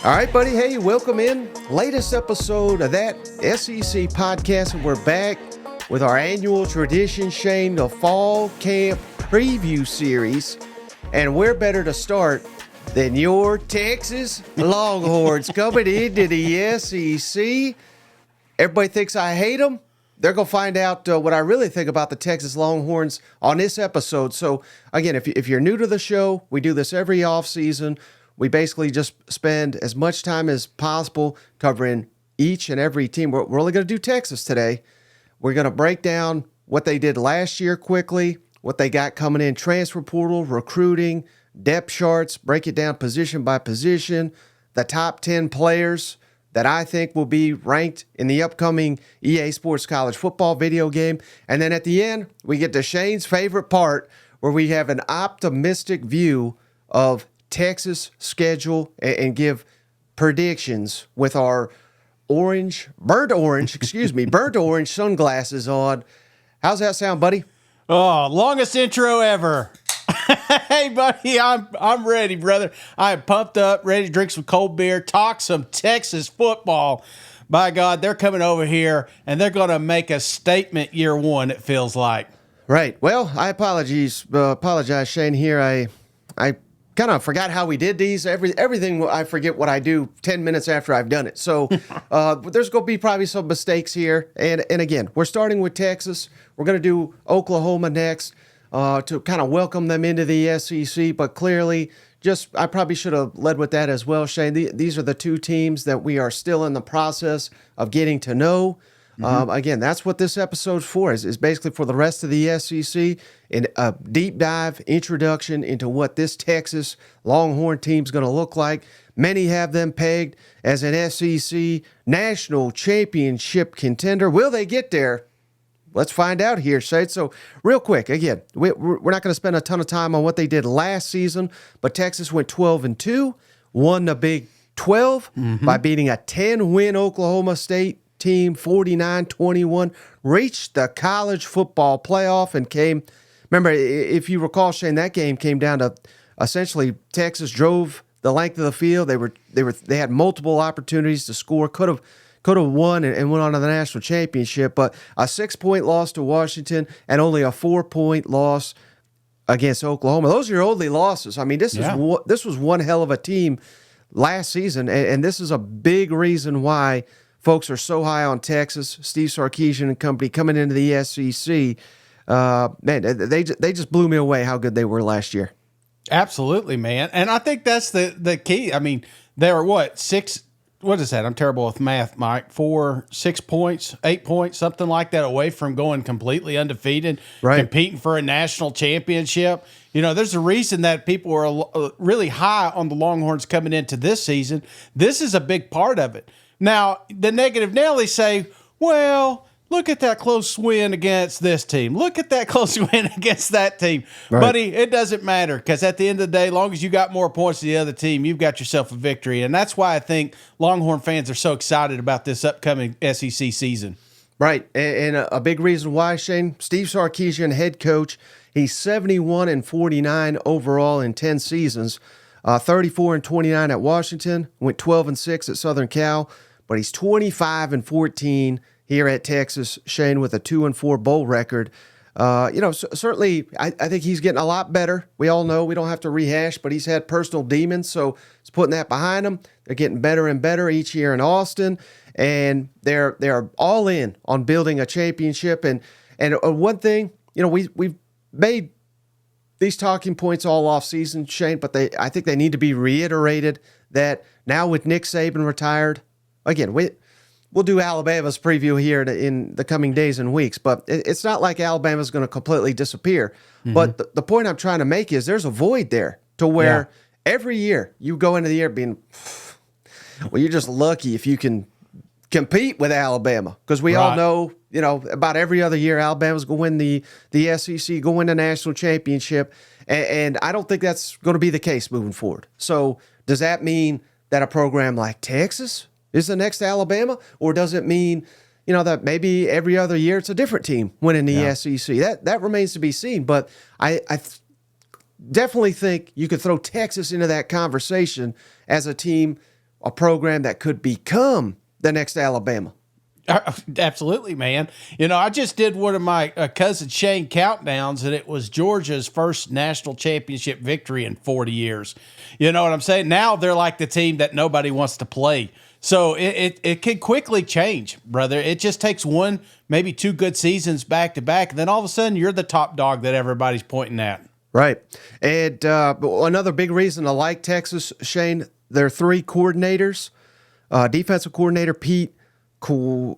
All right, buddy. Hey, welcome in. Latest episode of that SEC podcast, and we're back with our annual tradition, Shane, the fall camp preview series. And where better to start than your Texas Longhorns coming into the SEC. Everybody thinks I hate them. They're going to find out what I really think about the Texas Longhorns on this episode. So, again, if you're new to the show, we do this every offseason. We basically just spend as much time as possible covering each and every team. We're only going to do Texas today. We're going to break down what they did last year quickly, what they got coming in, transfer portal, recruiting, depth charts, break it down position by position, the top 10 players that I think will be ranked in the upcoming EA Sports College Football video game. And then at the end, we get to Shane's favorite part where we have an optimistic view of Texas schedule and give predictions with our burnt orange sunglasses on. How's that sound, buddy? Oh, longest intro ever. Hey, buddy, I'm ready, brother. I am pumped up, ready to drink some cold beer, talk some Texas football. By God, they're coming over here, and they're going to make a statement year one, it feels like. Right. Well, I apologize, Shane, here. I kind of forgot how we did these. Everything, I forget what I do 10 minutes after I've done it. So there's going to be probably some mistakes here. And again, we're starting with Texas. We're going to do Oklahoma next to kind of welcome them into the SEC. But clearly, I probably should have led with that as well, Shane. These are the two teams that we are still in the process of getting to know. Again, that's what this episode's for, is basically for the rest of the SEC, and a deep dive introduction into what this Texas Longhorn team's going to look like. Many have them pegged as an SEC national championship contender. Will they get there? Let's find out here, Shade. So real quick, again, we're not going to spend a ton of time on what they did last season, but Texas went 12-2, won the Big 12 by beating a 10-win Oklahoma State team 49-21, reached the college football playoff and remember, if you recall, Shane, that game came down to essentially Texas drove the length of the field. They had multiple opportunities to score, could have won and went on to the national championship, but a 6-point loss to Washington and only a 4-point loss against Oklahoma. Those are your only losses. I mean, this was one hell of a team last season, and this is a big reason why folks are so high on Texas. Steve Sarkisian and company coming into the SEC. Man, they just blew me away how good they were last year. Absolutely, man. And I think that's the key. I mean, they were what is that? I'm terrible with math, Mike. 6 points, 8 points, something like that away from going completely undefeated, competing for a national championship. You know, there's a reason that people are really high on the Longhorns coming into this season. This is a big part of it. Now, the negative Nellies say, well, look at that close win against this team. Look at that close win against that team. Right. Buddy, it doesn't matter, because at the end of the day, as long as you got more points than the other team, you've got yourself a victory. And that's why I think Longhorn fans are so excited about this upcoming SEC season. Right. And a big reason why, Shane, Steve Sarkisian, head coach, he's 71-49 overall in 10 seasons, 34-29 at Washington, went 12-6 at Southern Cal. But he's 25-14 here at Texas, Shane, with a 2-4 bowl record. Certainly, I think he's getting a lot better. We all know, we don't have to rehash, but he's had personal demons, so he's putting that behind him. They're getting better and better each year in Austin, and they're all in on building a championship. And one thing, we've made these talking points all off season, Shane, but I think they need to be reiterated that now with Nick Saban retired. Again, we'll do Alabama's preview here in the coming days and weeks, but it's not like Alabama's going to completely disappear. Mm-hmm. But the point I'm trying to make is there's a void there to where every year you go into the year being, well, you're just lucky if you can compete with Alabama, because we all know, about every other year Alabama's going to win the SEC, go win the national championship, and I don't think that's going to be the case moving forward. So does that mean that a program like Texas is the next Alabama, or does it mean, that maybe every other year it's a different team winning the SEC. That remains to be seen. But I definitely think you could throw Texas into that conversation as a team, a program that could become the next Alabama. Absolutely, man. I just did one of my cousin Shane countdowns, and it was Georgia's first national championship victory in 40 years. You know what I'm saying? Now they're like the team that nobody wants to play. So it can quickly change, brother. It just takes one, maybe two good seasons back to back, and then all of a sudden you're the top dog that everybody's pointing at. Right. And another big reason I like Texas, Shane, there are three coordinators. Defensive coordinator Pete I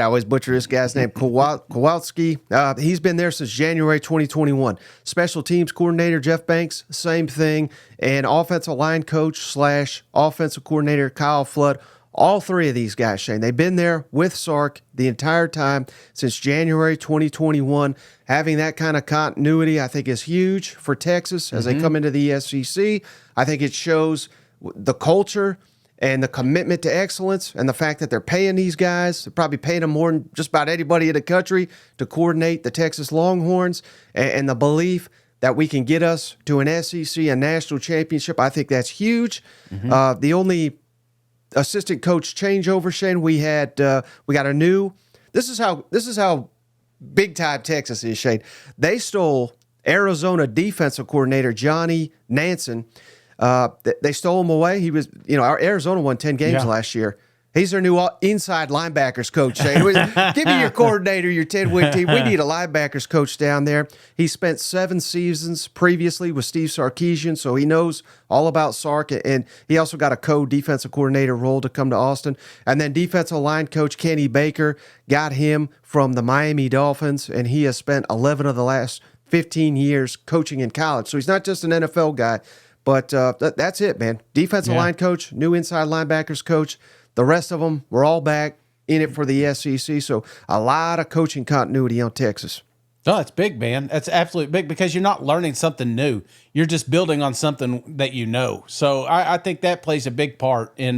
always butcher this guy's name, Kowalski. He's been there since January 2021. Special teams coordinator Jeff Banks, same thing. And offensive line coach / offensive coordinator Kyle Flood. All three of these guys, Shane, they've been there with Sark the entire time since January 2021. Having that kind of continuity, I think, is huge for Texas as they come into the SEC. I think it shows the culture and the commitment to excellence and the fact that they're paying these guys. They're probably paying them more than just about anybody in the country to coordinate the Texas Longhorns, and the belief that we can get us to an SEC, a national championship. I think that's huge. The only assistant coach changeover, Shane, we got a new. This is how big time Texas is, Shane. They stole Arizona defensive coordinator Johnny Nansen. They stole him away. He was, our Arizona won 10 games last year. He's their new inside linebackers coach, Shane. Give me your coordinator, your 10-win team. We need a linebackers coach down there. He spent 7 seasons previously with Steve Sarkisian, so he knows all about Sark, and he also got a co-defensive coordinator role to come to Austin. And then defensive line coach Kenny Baker got him from the Miami Dolphins, and he has spent 11 of the last 15 years coaching in college. So he's not just an NFL guy, but that's it, man. Defensive line coach, new inside linebackers coach. The rest of them were all back in it for the SEC. So a lot of coaching continuity on Texas. No, it's big, man. That's absolutely big because you're not learning something new. You're just building on something that you know. So I think that plays a big part in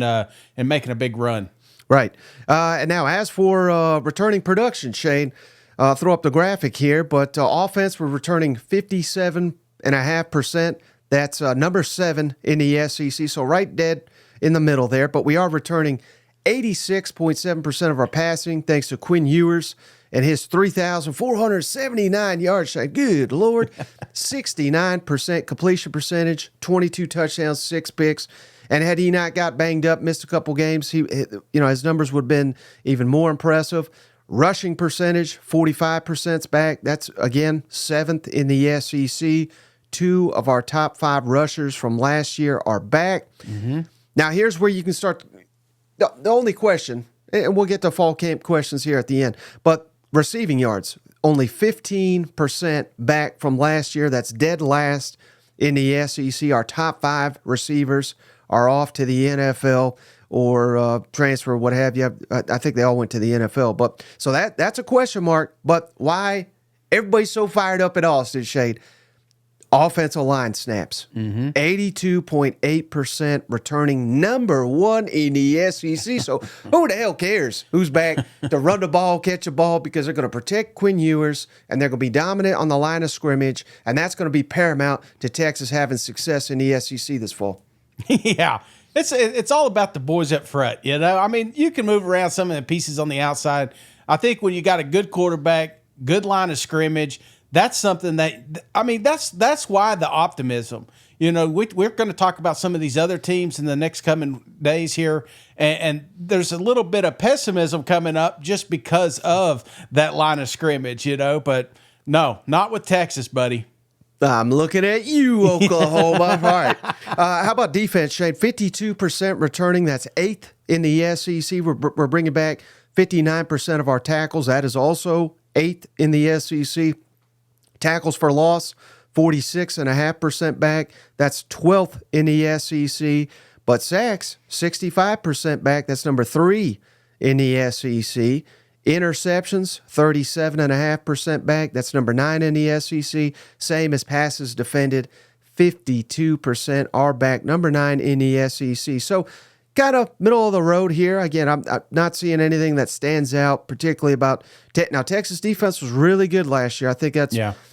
making a big run. Right. And now as for returning production, Shane, throw up the graphic here, but offense, we're returning 57.5%. That's number 7 in the SEC. So right dead in the middle there, but we are returning 86.7% of our passing thanks to Quinn Ewers and his 3,479 yards. Good Lord. 69% completion percentage, 22 touchdowns, 6 picks. And had he not got banged up, missed a couple games, his numbers would have been even more impressive. Rushing percentage, 45%'s back. That's, again, 7th in the SEC. 2 of our top 5 rushers from last year are back. Now, here's where you can start. The only question, and we'll get to fall camp questions here at the end, but receiving yards, only 15% back from last year. That's dead last in the SEC. Our top 5 receivers are off to the NFL or transfer, what have you. I think they all went to the NFL. But so that's a question mark. But why everybody's so fired up at Austin, Shade? Offensive line snaps, 82.8% returning number 1 in the SEC. So who the hell cares who's back to run the ball, catch a ball, because they're going to protect Quinn Ewers and they're going to be dominant on the line of scrimmage, and that's going to be paramount to Texas having success in the SEC this fall. Yeah. It's all about the boys up front, I mean, you can move around some of the pieces on the outside. I think when you got a good quarterback, good line of scrimmage, that's something that's why the optimism. We're going to talk about some of these other teams in the next coming days here, and there's a little bit of pessimism coming up just because of that line of scrimmage, but no, not with Texas, buddy. I'm looking at you, Oklahoma. All right. How about defense, Shane? 52% returning. That's 8th in the SEC. We're bringing back 59% of our tackles. That is also 8th in the SEC. Tackles for loss, 46.5% back. That's 12th in the SEC. But sacks, 65% back. That's number 3 in the SEC. Interceptions, 37.5% back. That's number 9 in the SEC. Same as passes defended, 52% are back. Number 9 in the SEC. So kind of middle of the road here. Again, I'm not seeing anything that stands out particularly about now. Texas defense was really good last year. I think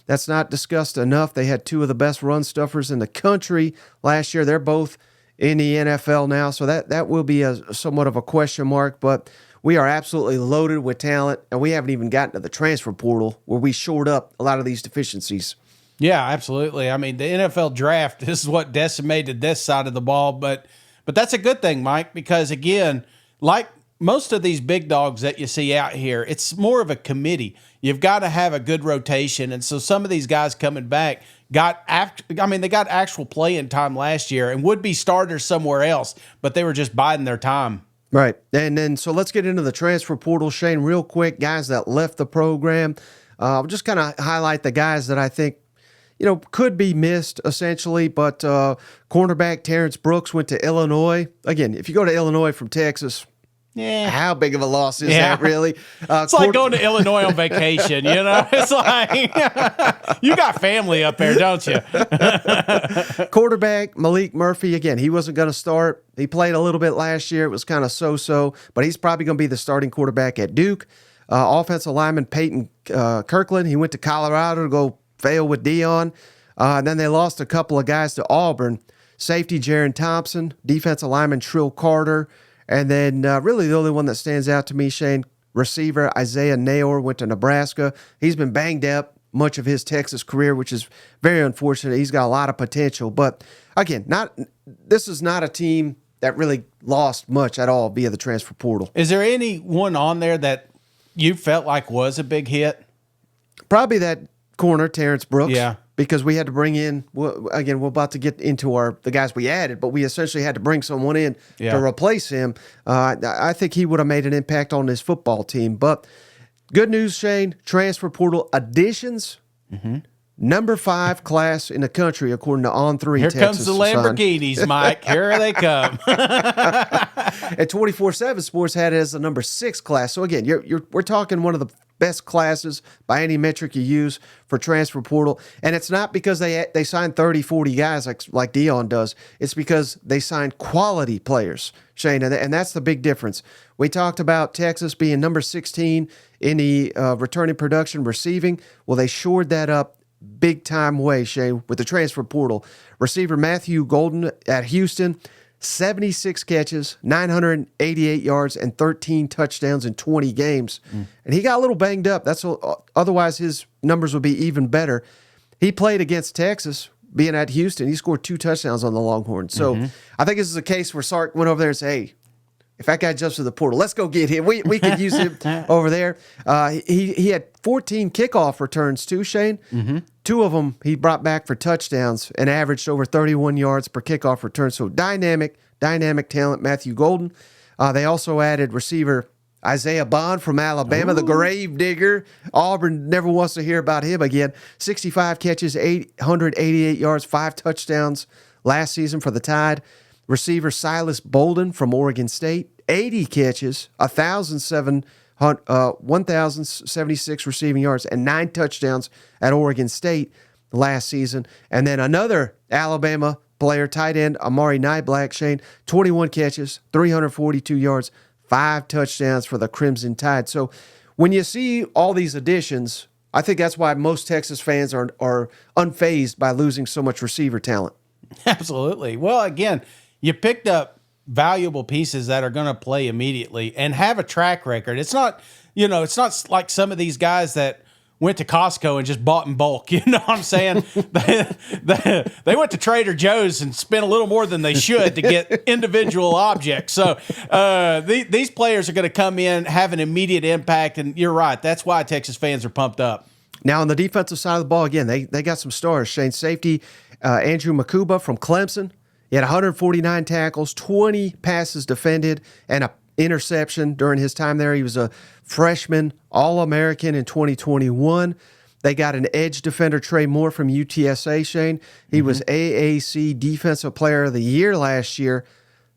that's not discussed enough. They had two of the best run stuffers in the country last year. They're both in the NFL now, so that will be a somewhat of a question mark. But we are absolutely loaded with talent, and we haven't even gotten to the transfer portal where we shored up a lot of these deficiencies. Yeah, absolutely. I mean, the NFL draft is what decimated this side of the ball, but that's a good thing, Mike, because again, like most of these big dogs that you see out here, it's more of a committee. You've got to have a good rotation, and so some of these guys coming back they got actual playing time last year and would be starters somewhere else, but they were just biding their time. Right. And then, so let's get into the transfer portal, Shane, real quick. Guys that left the program. I'll just kind of highlight the guys that I think, could be missed essentially. But cornerback Terrence Brooks went to Illinois. Again, if you go to Illinois from Texas, how big of a loss is that really? It's like going to Illinois on vacation, It's like, you got family up there, don't you? Quarterback Malik Murphy, again, he wasn't going to start. He played a little bit last year. It was kind of so-so, but he's probably going to be the starting quarterback at Duke. Offensive lineman Peyton Kirkland, he went to Colorado to go fail with Dion. And then they lost a couple of guys to Auburn. Safety Jaron Thompson, defensive lineman Trill Carter, and then really the only one that stands out to me, Shane, receiver Isaiah Nayor went to Nebraska. He's been banged up much of his Texas career, which is very unfortunate. He's got a lot of potential. But again, this is not a team that really lost much at all via the transfer portal. Is there anyone on there that you felt like was a big hit? Probably that corner, Terrence Brooks. Yeah. Because we had to bring in, again, we're about to get into the guys we added, but we essentially had to bring someone in to replace him. I think he would have made an impact on his football team. But good news, Shane, transfer portal additions, number 5 class in the country, according to On3 Here Texas. comes the Lamborghinis, Mike. Here they come. And 24/7 Sports had it as the number 6 class. So again, we're talking one of the best classes by any metric you use for transfer portal. And it's not because they signed 30, 40 guys like Dion does. It's because they signed quality players, Shane, and that's the big difference. We talked about Texas being number 16 in the returning production receiving. Well, they shored that up big time way, Shane, with the transfer portal. Receiver Matthew Golden at Houston, 76 catches, 988 yards, and 13 touchdowns in 20 games. And he got a little banged up. Otherwise, his numbers would be even better. He played against Texas, being at Houston. He scored 2 touchdowns on the Longhorns. So I think this is a case where Sark went over there and said, hey, if that guy jumps to the portal, let's go get him. We could use him over there. He had 14 kickoff returns too, Shane. 2 of them he brought back for touchdowns and averaged over 31 yards per kickoff return. So dynamic talent, Matthew Golden. They also added receiver Isaiah Bond from Alabama, the grave digger. Auburn never wants to hear about him again. 65 catches, 888 yards, 5 touchdowns last season for the Tide. Receiver Silas Bolden from Oregon State, 80 catches, 1,076 receiving yards, and 9 touchdowns at Oregon State last season. And then another Alabama player, tight end Amari Niblack, Shane, 21 catches, 342 yards, 5 touchdowns for the Crimson Tide. So when you see all these additions, I think that's why most Texas fans are unfazed by losing so much receiver talent. Absolutely. Well, again, you picked up valuable pieces that are going to play immediately and have a track record. It's not, it's not like some of these guys that went to Costco and just bought in bulk. You know what I'm saying? they went to Trader Joe's and spent a little more than they should to get individual objects. So these players are going to come in, have an immediate impact, and you're right. That's why Texas fans are pumped up. Now, on the defensive side of the ball, again, they got some stars. Shane, safety, Andrew Makuba from Clemson. He had 149 tackles, 20 passes defended, and an interception during his time there. He was a freshman All-American in 2021. They got an edge defender, Trey Moore from UTSA, Shane. He was AAC Defensive Player of the Year last year.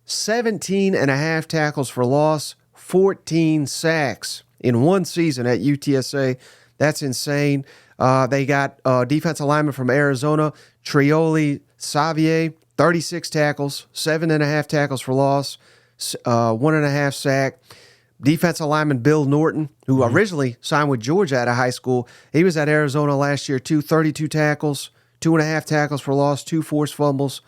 17 and a half tackles for loss, 14 sacks in one season at UTSA. That's insane. They got defensive lineman from Arizona, Trioli Savier, 36 tackles, 7.5 tackles for loss, 1.5 sack. Defensive lineman Bill Norton, who originally signed with Georgia out of high school. He was at Arizona last year, 32 tackles, 2.5 tackles for loss, 2 forced fumbles,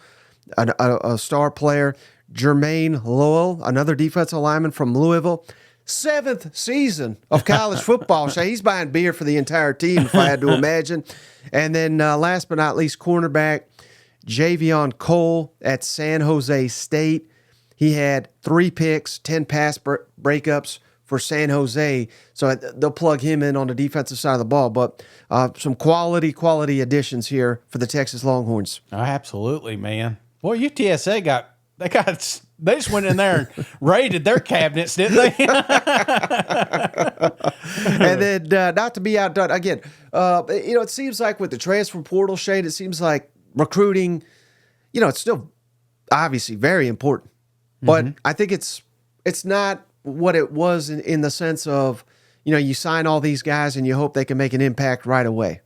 a star player. Jermaine Lowell, another defensive lineman from Louisville. 7th season of college football. So he's buying beer for the entire team, if I had to imagine. And then last but not least, cornerback Javion Cole at San Jose State. He had 3 picks, 10 pass breakups for San Jose. So they'll plug him in on the defensive side of the ball. But some quality additions here for the Texas Longhorns. Oh, absolutely, man. Boy, UTSA they just went in there and raided their cabinets, didn't they? And then not to be outdone again, it seems like with the transfer portal, Shane, it seems like recruiting, it's still obviously very important, but I think it's not what it was in the sense of, you sign all these guys and you hope they can make an impact right away.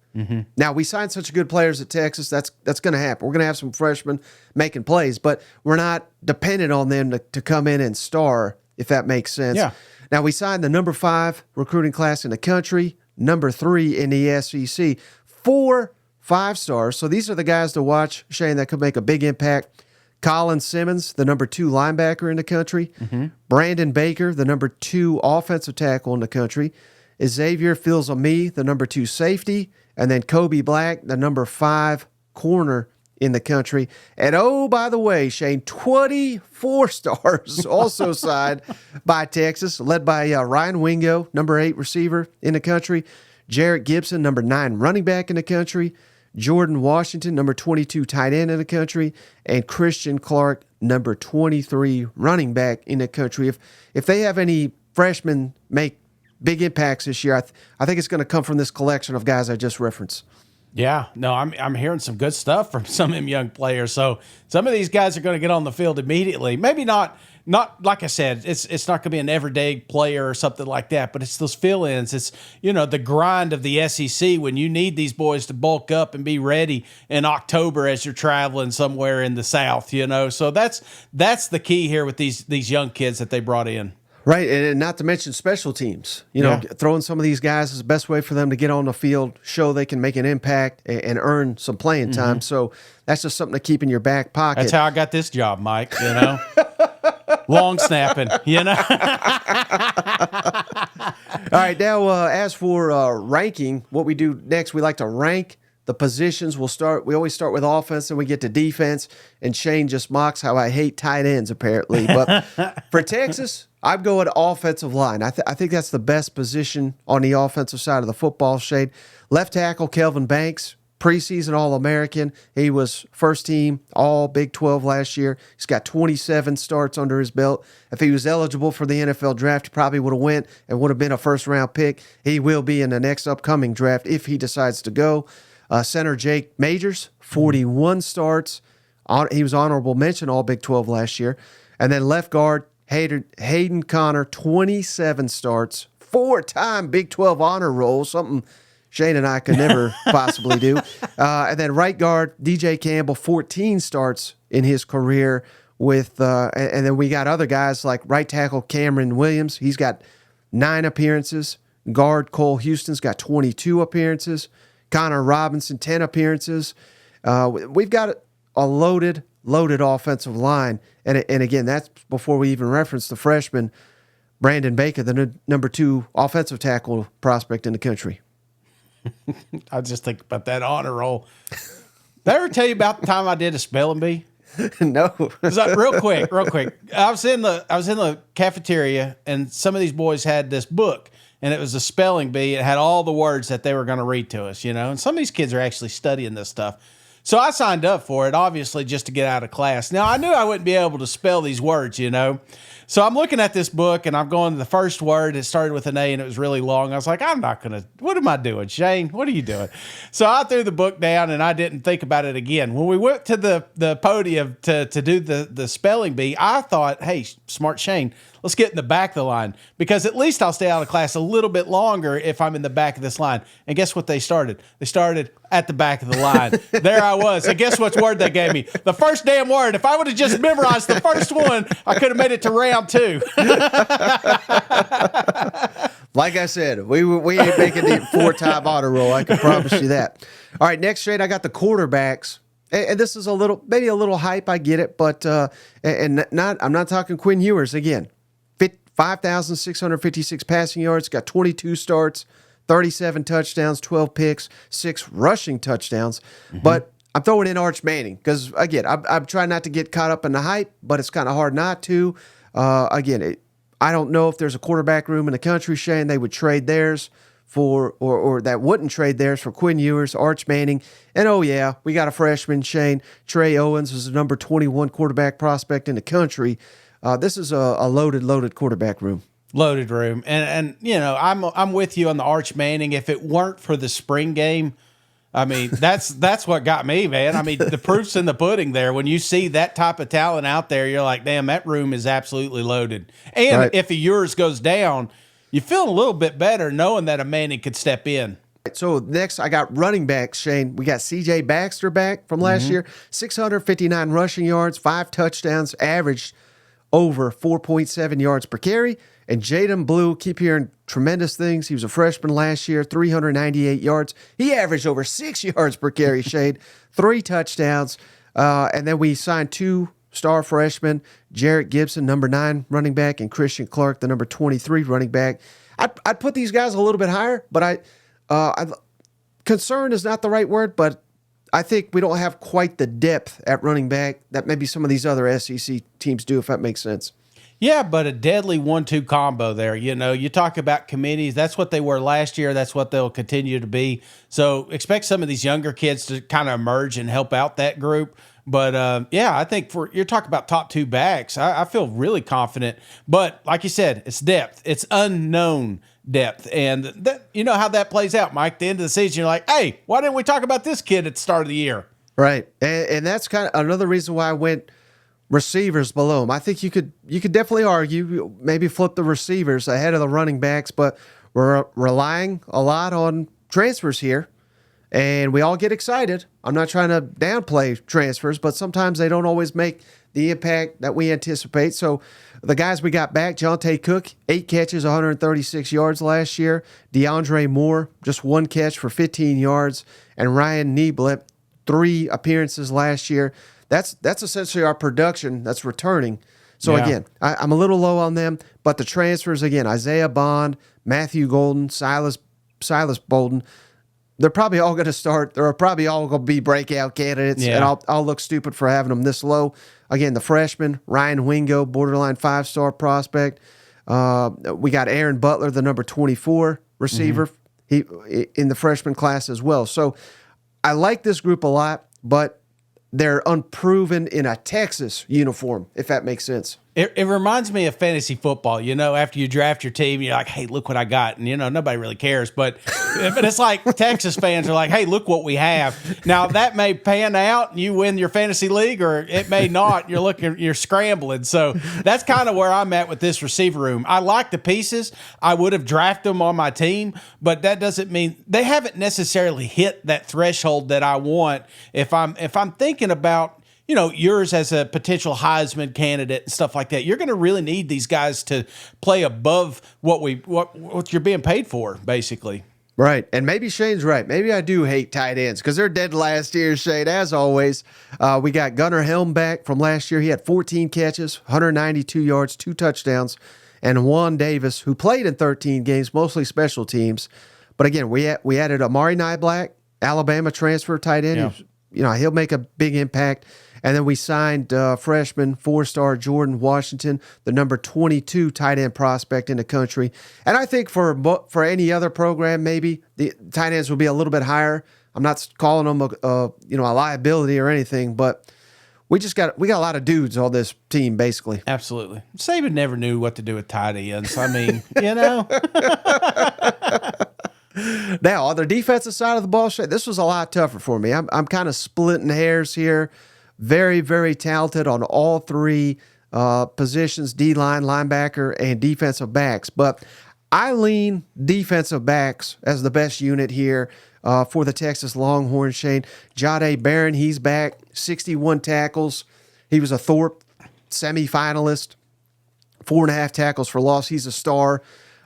Now, we signed such good players at Texas. That's going to happen. We're going to have some freshmen making plays, but we're not dependent on them to come in and star, if that makes sense. Yeah. Now, we signed the number 5 recruiting class in the country, number 3 in the SEC, 4 5-stars. So these are the guys to watch, Shane, that could make a big impact. Colin Simmons, the number 2 linebacker in the country. Brandon Baker, the number 2 offensive tackle in the country. Xavier Fills-Ami, the number 2 safety. And then Kobe Black, the number 5 corner in the country. And oh, by the way, Shane, 24 stars also signed by Texas, led by Ryan Wingo, number 8 receiver in the country. Jarrett Gibson, number 9 running back in the country. Jordan Washington, number 22 tight end in the country. And Christian Clark, number 23 running back in the country. If they have any freshmen make big impacts this year, I think it's going to come from this collection of guys I just referenced. Yeah, no, I'm hearing some good stuff from some of them young players. So some of these guys are going to get on the field immediately. Maybe not like I said, it's not going to be an everyday player or something like that, but it's those fill-ins. It's, the grind of the SEC when you need these boys to bulk up and be ready in October as you're traveling somewhere in the South, So that's the key here with these young kids that they brought in. Right, and not to mention special teams. Throwing some of these guys is the best way for them to get on the field, show they can make an impact, and earn some playing time. So that's just something to keep in your back pocket. That's how I got this job, Mike, Long snapping, All right, now as for ranking, what we do next, we like to rank the positions. We always start with offense, and we get to defense. And Shane just mocks how I hate tight ends, apparently. But for Texas, I'd go at offensive line. I think that's the best position on the offensive side of the football, Shane. Left tackle, Kelvin Banks, preseason All-American. He was first team All Big 12 last year. He's got 27 starts under his belt. If he was eligible for the NFL draft, he probably would have went and would have been a first-round pick. He will be in the next upcoming draft if he decides to go. Center Jake Majors, 41 starts. He was honorable mention All Big 12 last year. And then left guard, Hayden Connor, 27 starts, 4-time Big 12 honor roll, something Shane and I could never possibly do. And then right guard, DJ Campbell, 14 starts in his career with, and then we got other guys like right tackle Cameron Williams. He's got 9 appearances. Guard Cole Houston's got 22 appearances. Connor Robinson, 10 appearances. We've got a loaded offensive line. And again, that's before we even reference the freshman, Brandon Baker, the number 2 offensive tackle prospect in the country. I just think about that honor roll. Did I ever tell you about the time I did a spelling bee? No. Real quick. I was in the cafeteria, and some of these boys had this book, and it was a spelling bee. It had all the words that they were going to read to us, And some of these kids are actually studying this stuff. So I signed up for it, obviously, just to get out of class. Now, I knew I wouldn't be able to spell these words, So I'm looking at this book, and I'm going to the first word. It started with an A, and it was really long. I was like, I'm not going to – what am I doing, Shane? What are you doing? So I threw the book down, and I didn't think about it again. When we went to the podium to do the spelling bee, I thought, hey, smart Shane, let's get in the back of the line because at least I'll stay out of class a little bit longer if I'm in the back of this line. And guess what they started? They started at the back of the line. There I was. And guess what word they gave me? The first damn word. If I would have just memorized the first one, I could have made it to round 2. Like I said, we ain't making the 4-time honor roll. I can promise you that. All right, next Shane, I got the quarterbacks. And this is maybe a little hype. I get it, but I'm not talking Quinn Ewers again. 5,656 passing yards, got 22 starts, 37 touchdowns, 12 picks, 6 rushing touchdowns. Mm-hmm. But I'm throwing in Arch Manning because again, I'm trying not to get caught up in the hype, but it's kind of hard not to. I don't know if there's a quarterback room in the country, Shane, they would trade theirs for, or that wouldn't trade theirs for Quinn Ewers, Arch Manning. And oh yeah, we got a freshman, Shane. Trey Owens was the number 21 quarterback prospect in the country. This is a loaded quarterback room. Loaded room. And you know, I'm with you on the Arch Manning. If it weren't for the spring game, I mean, that's what got me, man. I mean, the proof's in the pudding there. When you see that type of talent out there, you're like, damn, that room is absolutely loaded. And right. If a yours goes down, you feel a little bit better knowing that a Manning could step in. So next, I got running backs, Shane. We got C.J. Baxter back from last year. 659 rushing yards, 5 touchdowns, averaged over 4.7 yards per carry. And Jaden Blue, keep hearing tremendous things. He was a freshman last year, 398 yards. He averaged over 6 yards per carry, Shane. 3 touchdowns. And then we signed 2 star freshmen, Jarrett Gibson, number 9 running back, and Christian Clark, the number 23 running back. I'd put these guys a little bit higher, but concern is not the right word, but I think we don't have quite the depth at running back that maybe some of these other SEC teams do, if that makes sense. Yeah, but a deadly 1-2 combo there. You know, you talk about committees. That's what they were last year. That's what they'll continue to be. So expect some of these younger kids to kind of emerge and help out that group. But, yeah, I think you're talking about top 2 backs. I feel really confident. But like you said, it's depth. It's unknown depth. And that, you know how that plays out, Mike. At the end of the season, you're like, hey, why didn't we talk about this kid at the start of the year? Right. And that's kind of another reason why I went receivers below him. I think you could definitely argue, maybe flip the receivers ahead of the running backs, but we're relying a lot on transfers here, and we all get excited. I'm not trying to downplay transfers, but sometimes they don't always make the impact that we anticipate. So the guys we got back, Jonte Cook, 8 catches, 136 yards last year. DeAndre Moore, just 1 catch for 15 yards. And Ryan Nieblett, 3 appearances last year. That's essentially our production that's returning. So, Again, I'm a little low on them, but the transfers, again, Isaiah Bond, Matthew Golden, Silas Bolden, they're probably all going to start. They're probably all going to be breakout candidates, and I'll look stupid for having them this low. Again, the freshman, Ryan Wingo, borderline 5-star prospect. We got Aaron Butler, the number 24 receiver, he in the freshman class as well. So I like this group a lot, but they're unproven in a Texas uniform, if that makes sense. It reminds me of fantasy football. You know, after you draft your team, you're like, hey, look what I got. And, you know, nobody really cares. But it's like Texas fans are like, hey, look what we have. Now, that may pan out and you win your fantasy league, or it may not. You're scrambling. So that's kind of where I'm at with this receiver room. I like the pieces. I would have drafted them on my team, but that doesn't mean they haven't necessarily hit that threshold that I want. If I'm thinking about, you know, yours as a potential Heisman candidate and stuff like that, you're going to really need these guys to play above what you're being paid for, basically. Right. And maybe Shane's right. Maybe I do hate tight ends because they're dead last year, Shane, as always. We got Gunnar Helm back from last year. He had 14 catches, 192 yards, 2 touchdowns. And Juan Davis, who played in 13 games, mostly special teams. But again, we added Amari Nyblack, Alabama transfer tight end. Yeah. You know, he'll make a big impact. And then we signed freshman 4-star Jordan Washington, the number 22 tight end prospect in the country. And I think for any other program, maybe the tight ends will be a little bit higher. I'm not calling them a liability or anything, but we got a lot of dudes on this team, basically. Absolutely. Saban never knew what to do with tight ends. I mean, you know. Now, on the defensive side of the ball, this was a lot tougher for me. I'm kind of splitting hairs here. Very, very talented on all 3 positions, D-line, linebacker, and defensive backs. But I lean defensive backs as the best unit here for the Texas Longhorns, Shane. Jahdae Barron, he's back, 61 tackles. He was a Thorpe semifinalist, 4.5 tackles for loss. He's a star.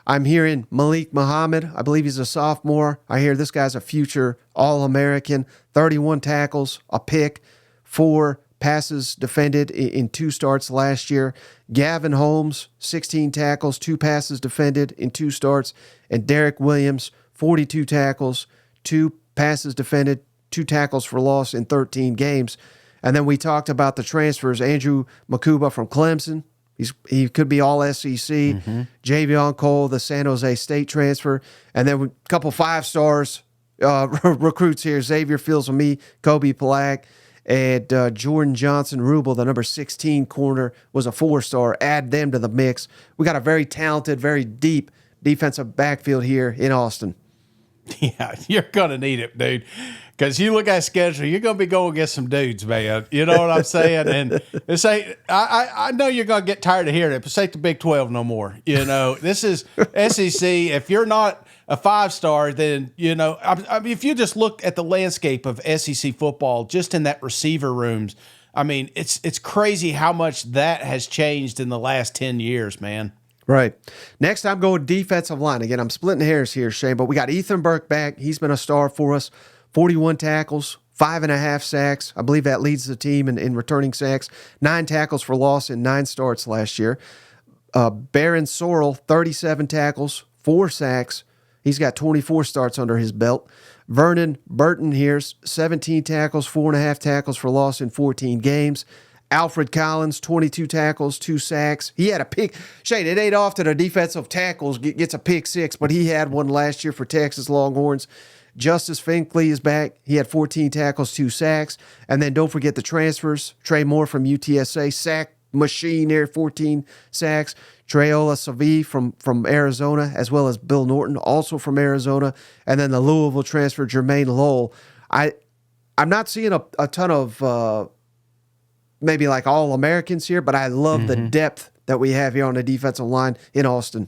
I'm hearing Malik Muhammad. I believe he's a sophomore. I hear this guy's a future All-American. 31 tackles, a pick, 4 passes defended in 2 starts last year. Gavin Holmes, 16 tackles, 2 passes defended in 2 starts. And Derek Williams, 42 tackles, 2 passes defended, 2 tackles for loss in 13 games. And then we talked about the transfers. Andrew Makuba from Clemson. He could be all SEC. Javion Cole, the San Jose State transfer. And then a couple 5-stars recruits here. Xavier Fields with me, Kobe Palak, and Jordan Johnson Rubel, the number 16 corner, was a 4-star. Add them to the mix. We got a very talented, very deep defensive backfield here in Austin. Yeah, you're going to need it, dude. Because you look at schedule, you're going to be going against some dudes, man. You know what I'm saying? And it's I know you're going to get tired of hearing it, but say the Big 12 no more. You know, this is SEC. If you're not a 5-star, then, you know, I mean, if you just look at the landscape of SEC football, just in that receiver rooms, I mean, it's crazy how much that has changed in the last 10 years, man. Right. Next, I'm going defensive line. Again, I'm splitting hairs here, Shane, but we got Ethan Burke back. He's been a star for us. 41 tackles, 5.5 sacks. I believe that leads the team in returning sacks. 9 tackles for loss in 9 starts last year. Baron Sorrell, 37 tackles, 4 sacks. He's got 24 starts under his belt. Vernon Burton here, 17 tackles, 4.5 tackles for loss in 14 games. Alfred Collins, 22 tackles, 2 sacks. He had a pick. Shane, it ain't often a defensive tackle gets a pick 6, but he had one last year for Texas Longhorns. Justice Finkley is back. He had 14 tackles, 2 sacks. And then don't forget the transfers. Trey Moore from UTSA, sack machine there, 14 sacks. Treola Savi from Arizona, as well as Bill Norton, also from Arizona. And then the Louisville transfer, Jermaine Lowell. I'm not seeing a ton of maybe like All-Americans here, but I love the depth that we have here on the defensive line in Austin.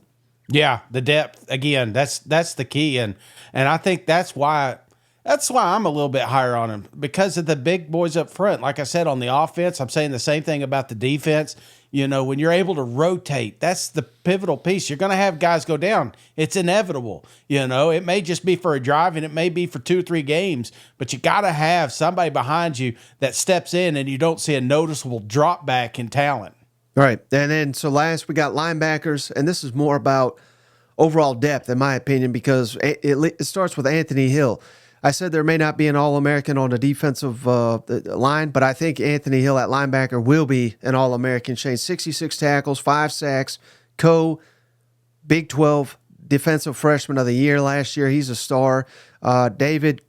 Yeah, the depth again. That's the key, and I think that's why I'm a little bit higher on him, because of the big boys up front. Like I said, on the offense, I'm saying the same thing about the defense. You know, when you're able to rotate, that's the pivotal piece. You're going to have guys go down. It's inevitable. You know, it may just be for a drive and it may be for 2 or 3 games, but you got to have somebody behind you that steps in and you don't see a noticeable drop back in talent. All right. And then so last we got linebackers, and this is more about overall depth, in my opinion, because it starts with Anthony Hill. I said there may not be an All-American on the defensive line, but I think Anthony Hill at linebacker will be an All-American. Shane, 66 tackles, 5 sacks, Big 12 Defensive Freshman of the Year last year. He's a star. David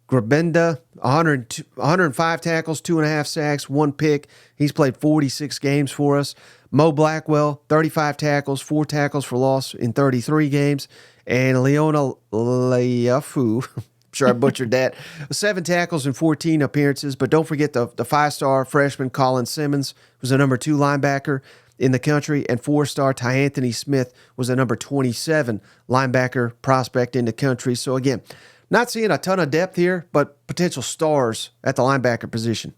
Grabenda, 105 tackles, 2.5 sacks, 1 pick. He's played 46 games for us. Mo Blackwell, 35 tackles, 4 tackles for loss in 33 games. And Leona Leafu, I'm sure I butchered that, 7 tackles and 14 appearances. But don't forget the 5-star freshman Colin Simmons, who's a number 2 linebacker in the country, and 4-star Ty Anthony Smith was a number 27 linebacker prospect in the country. So again, not seeing a ton of depth here, but potential stars at the linebacker position.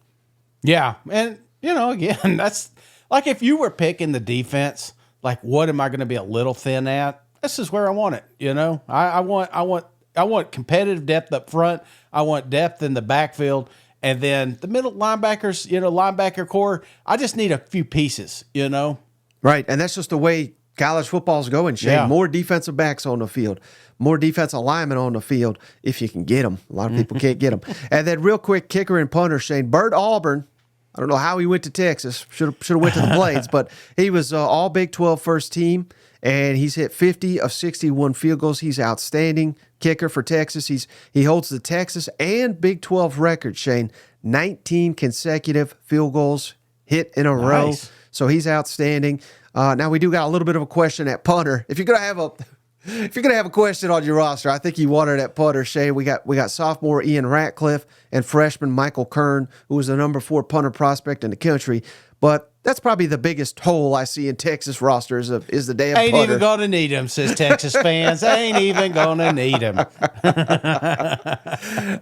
Yeah, and you know, again, that's like if you were picking the defense, like what am I going to be a little thin at? This is where I want it. You know, I want competitive depth up front. I want depth in the backfield, and then the middle linebackers. You know, linebacker core. I just need a few pieces. You know, right, and that's just the way college football is going, Shane. Yeah. More defensive backs on the field, more defensive linemen on the field, if you can get them. A lot of people can't get them. And then real quick, kicker and punter, Shane. Bert Auburn, I don't know how he went to Texas. Should have went to the Blades, but he was all Big 12 first team, and he's hit 50 of 61 field goals. He's outstanding kicker for Texas. He holds the Texas and Big 12 record, Shane. 19 consecutive field goals hit in a row. So he's outstanding. Now we do got a little bit of a question at punter. If you're gonna have a question on your roster, I think you wanted at punter, Shane. We got sophomore Ian Ratcliffe and freshman Michael Kern, who was the number 4 punter prospect in the country. But that's probably the biggest hole I see in Texas rosters is the damn Ain't putter. even going to need him, says Texas fans. Ain't even going to need him. All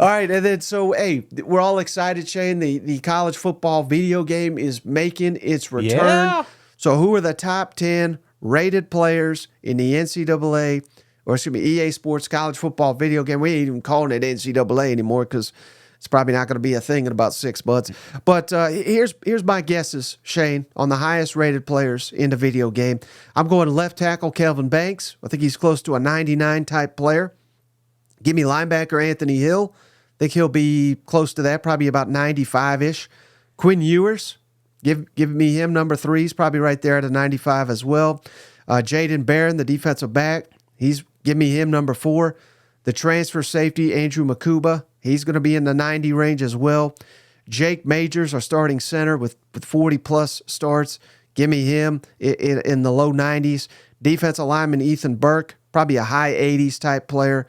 right, and then so hey, we're all excited, Shane. The college football video game is making its return. Yeah. So who are the top 10 rated players in the NCAA, or excuse me, EA Sports college football video game? We ain't even calling it NCAA anymore because it's probably not going to be a thing in about 6 months. But here's my guesses, Shane, on the highest rated players in the video game. I'm going left tackle Kelvin Banks. I think he's close to a 99 type player. Give me linebacker Anthony Hill. I think he'll be close to that, probably about 95-ish. Quinn Ewers, give me him number 3. He's probably right there at a 95 as well. Jaden Barron, the defensive back, give me him number 4. The transfer safety, Andrew Makuba, he's going to be in the 90 range as well. Jake Majors, our starting center with 40-plus starts. Give me him in the low 90s. Defensive lineman Ethan Burke, probably a high 80s type player.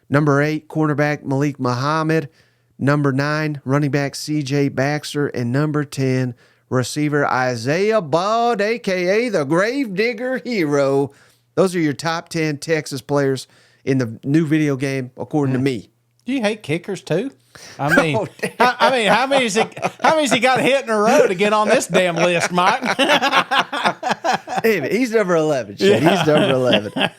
Number 8, cornerback Malik Muhammad. Number 9, running back C.J. Baxter. And number 10, receiver Isaiah Bud, a.k.a. the Gravedigger Hero. Those are your top 10 Texas players in the new video game, according to me. Do you hate kickers too? I mean, how many has he got hit in a row to get on this damn list, Mike? Hey, he's number 11, Shane. Yeah. He's number 11.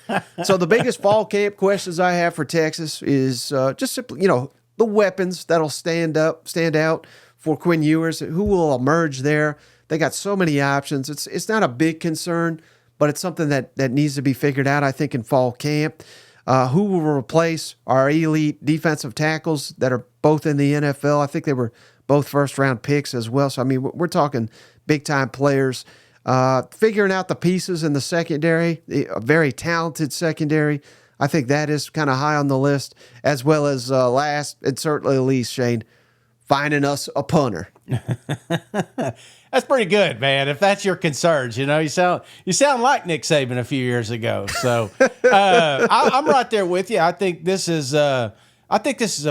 So the biggest fall camp questions I have for Texas is just simply, the weapons that'll stand out for Quinn Ewers. Who will emerge there? They got so many options. It's not a big concern, but it's something that needs to be figured out, I think, in fall camp. Who will replace our elite defensive tackles that are both in the NFL? I think they were both first-round picks as well. So, I mean, we're talking big-time players. Figuring out the pieces in the secondary, a very talented secondary. I think that is kind of high on the list, as well as last and certainly least, Shane, finding us a punter. That's pretty good, man. If that's your concerns, you sound like Nick Saban a few years ago. So I'm right there with you. I think this is a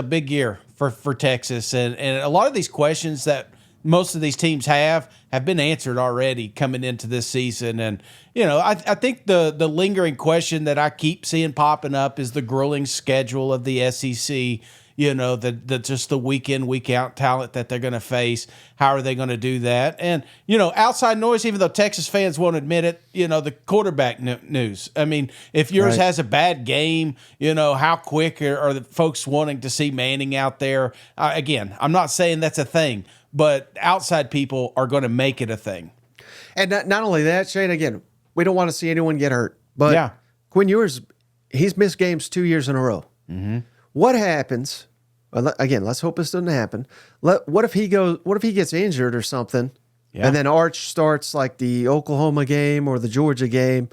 big year for Texas, and a lot of these questions that most of these teams have been answered already coming into this season. And I think the lingering question that I keep seeing popping up is the grueling schedule of the SEC. Just the week in, week out talent that they're going to face. How are they going to do that? And, outside noise, even though Texas fans won't admit it, the quarterback news. I mean, if yours has a bad game, how quick are the folks wanting to see Manning out there? Again, I'm not saying that's a thing, but outside people are going to make it a thing. And not only that, Shane, again, we don't want to see anyone get hurt. But Quinn Ewers, he's missed games 2 years in a row. Mm-hmm. What happens? Again, let's hope this doesn't happen. What if he gets injured or something, and then Arch starts like the Oklahoma game or the Georgia game,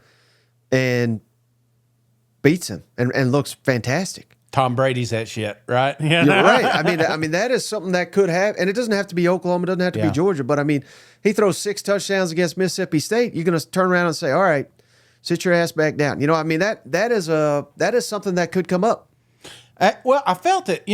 and beats him and looks fantastic. Tom Brady's that shit, right? You're right. I mean that is something that could happen, and it doesn't have to be Oklahoma, it doesn't have to be Georgia. But I mean, he throws 6 touchdowns against Mississippi State. You're going to turn around and say, "All right, sit your ass back down." That is something that could come up. Well, I felt it.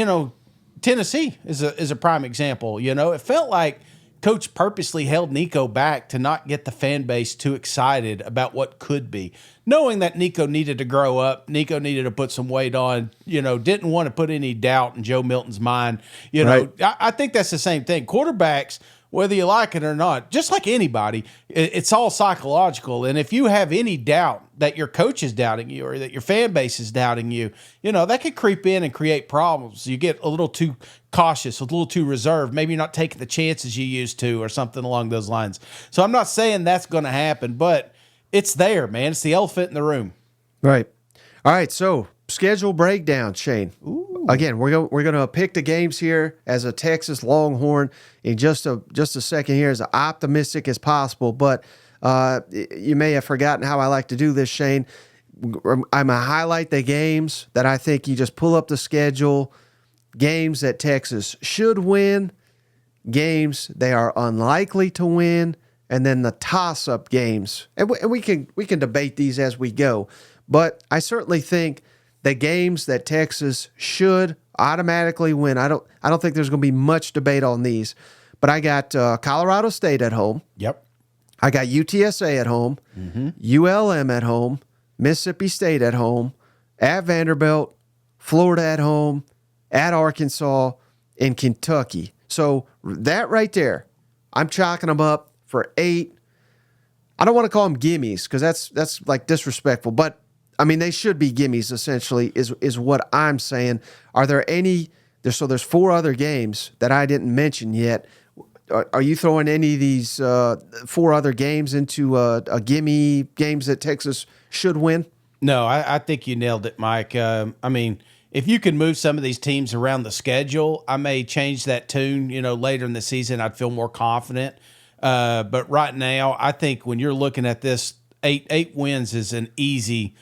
Tennessee is a prime example. It felt like Coach purposely held Nico back to not get the fan base too excited about what could be, knowing that Nico needed to grow up. Nico needed to put some weight on. Didn't want to put any doubt in Joe Milton's mind. Right. I think that's the same thing. Quarterbacks, whether you like it or not, just like anybody, it's all psychological. And if you have any doubt that your coach is doubting you or that your fan base is doubting you, that could creep in and create problems. You get a little too cautious, a little too reserved. Maybe you're not taking the chances you used to or something along those lines. So I'm not saying that's going to happen, but it's there, man. It's the elephant in the room. Right. All right, so schedule breakdown, Shane. Ooh. Again, we're going to pick the games here as a Texas Longhorn in just a second here, as optimistic as possible. But you may have forgotten how I like to do this, Shane. I'm going to highlight the games that I think you just pull up the schedule, games that Texas should win, games they are unlikely to win, and then the toss-up games. And we can debate these as we go. But I certainly think the games that Texas should automatically win, I don't think there's going to be much debate on these. But I got Colorado State at home. Yep. I got UTSA at home, ULM at home, Mississippi State at home, at Vanderbilt, Florida at home, at Arkansas, and Kentucky. So that right there, I'm chalking them up for 8. I don't want to call them gimmies because that's like disrespectful, but I mean they should be gimmies essentially is what I'm saying. Are there any? So there's 4 other games that I didn't mention yet. Are you throwing any of these 4 other games into a gimme games that Texas should win? No, I think you nailed it, Mike. I mean, if you can move some of these teams around the schedule, I may change that tune. Later in the season, I'd feel more confident. But right now, I think when you're looking at this, 8 wins is an easy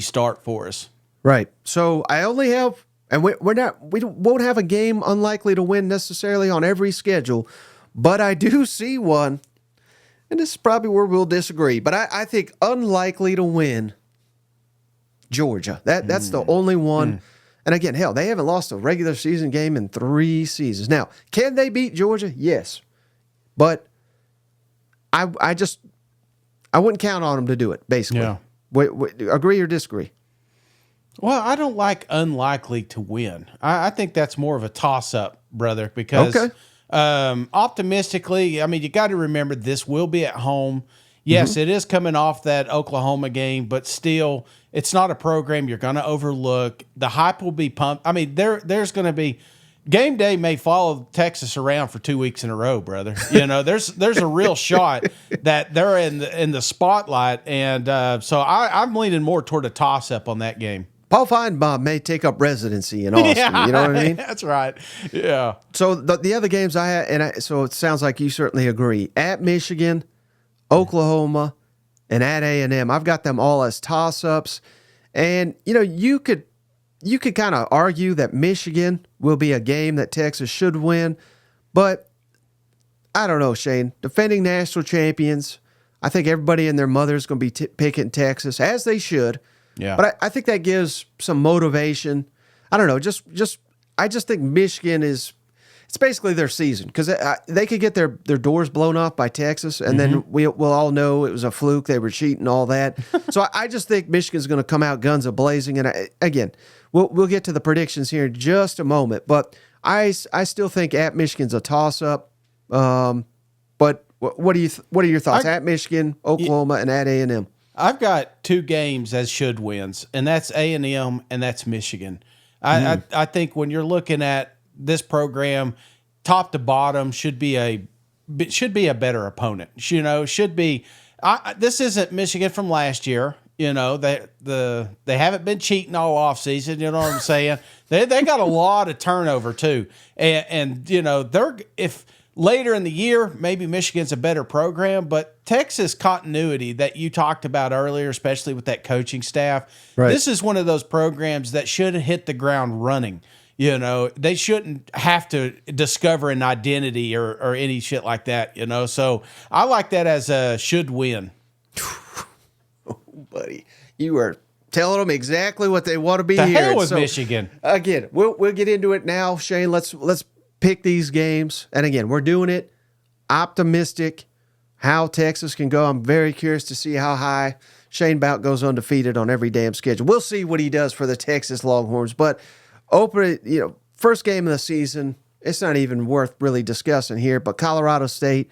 start for us. Right. So I only have, and we won't have a game unlikely to win necessarily on every schedule, but I do see one, and this is probably where we'll disagree. But I think unlikely to win. Georgia. That's the only one. And again, hell, they haven't lost a regular season game in 3 seasons. Now, can they beat Georgia? Yes. But I wouldn't count on them to do it, basically. Yeah. Agree or disagree? Well, I don't like unlikely to win. I think that's more of a toss-up, brother, because optimistically, I mean, you got to remember this will be at home. Yes, it is coming off that Oklahoma game, but still, it's not a program you're going to overlook. The hype will be pumped. I mean, there's going to be game day may follow Texas around for 2 weeks in a row, brother. There's a real shot that they're in the spotlight, and so I'm leaning more toward a toss up on that game. Paul Feinbaum may take up residency in Austin. Yeah, you know what I mean? That's right. Yeah. So the other games so it sounds like you certainly agree. At Michigan, Oklahoma, and at A&M, I've got them all as toss-ups. And, you could kind of argue that Michigan will be a game that Texas should win. But I don't know, Shane. Defending national champions, I think everybody and their mother is going to be picking Texas, as they should. Yeah. But I think that gives some motivation. I don't know. I just think Michigan it's basically their season because they could get their doors blown off by Texas, and then we'll all know it was a fluke. They were cheating, all that. So I just think Michigan's going to come out guns a-blazing. And again, we'll get to the predictions here in just a moment. But I still think at Michigan's a toss-up. But what are your thoughts? At Michigan, Oklahoma, and at A&M? I've got 2 games as should wins, and that's A&M and that's Michigan. I think when you're looking at this program, top to bottom, should be a better opponent. Should be. This isn't Michigan from last year. They haven't been cheating all offseason. You know what I'm saying? They got a lot of turnover too, and they're if. Later in the year, maybe Michigan's a better program, but Texas continuity that you talked about earlier, especially with that coaching staff, This is one of those programs that should hit the ground running. They shouldn't have to discover an identity or any shit like that, So I like that as a should win. Oh, buddy, you are telling them exactly what they want to be hearing. The hell with Michigan. Again, we'll get into it now, Shane. Let's pick these games. And again, we're doing it optimistic how Texas can go. I'm very curious to see how high Shane Bout goes undefeated on every damn schedule. We'll see what he does for the Texas Longhorns. But first game of the season, it's not even worth really discussing here. But Colorado State,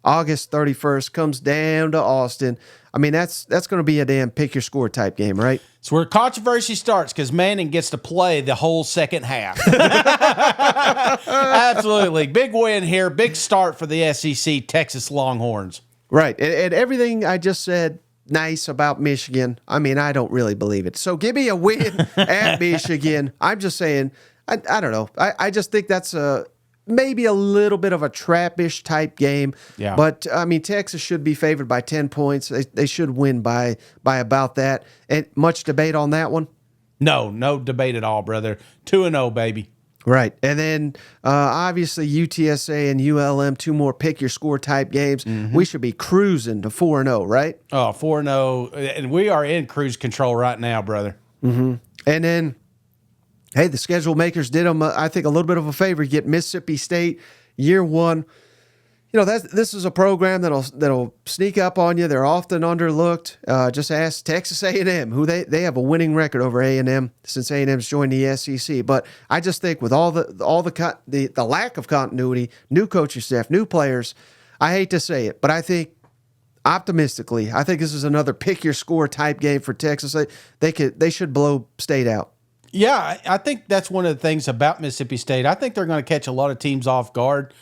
August 31st, comes down to Austin. I mean, that's going to be a damn pick-your-score type game, right? It's where controversy starts because Manning gets to play the whole second half. Absolutely. Big win here. Big start for the SEC Texas Longhorns. Right. And everything I just said nice about Michigan, I mean, I don't really believe it. So give me a win at Michigan. I'm just saying, I don't know. I just think that's maybe a little bit of a trap-ish type game. Yeah. But, I mean, Texas should be favored by 10 points. They should win by about that. And much debate on that one? No debate at all, brother. 2-0, baby. Right. And then, obviously, UTSA and ULM, 2 more pick-your-score type games. We should be cruising to 4-0, right? Oh, 4-0. And we are in cruise control right now, brother. And then, hey, the schedule makers did them, I think, a little bit of a favor. You get Mississippi State year 1. This is a program that'll sneak up on you. They're often underlooked. Just ask Texas A&M, who they have a winning record over A&M since A&M's joined the SEC. But I just think with all the lack of continuity, new coaching staff, new players, I hate to say it, but I think optimistically, I think this is another pick your score type game for Texas. They should blow State out. Yeah, I think that's one of the things about Mississippi State. I think they're going to catch a lot of teams off guard.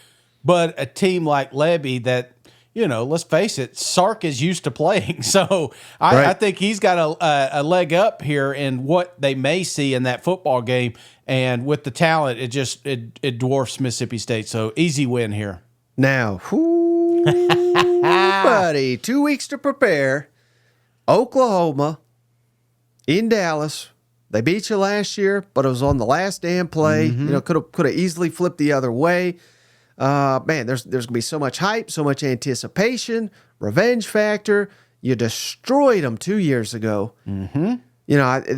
But a team like Levy that, let's face it, Sark is used to playing. So I think he's got a leg up here in what they may see in that football game. And with the talent, it dwarfs Mississippi State. So easy win here. Now, buddy, 2 weeks to prepare. Oklahoma in Dallas. They beat you last year, but it was on the last damn play. Mm-hmm. Could have easily flipped the other way. Man, there's going to be so much hype, so much anticipation, revenge factor. You destroyed them 2 years ago. Mm-hmm.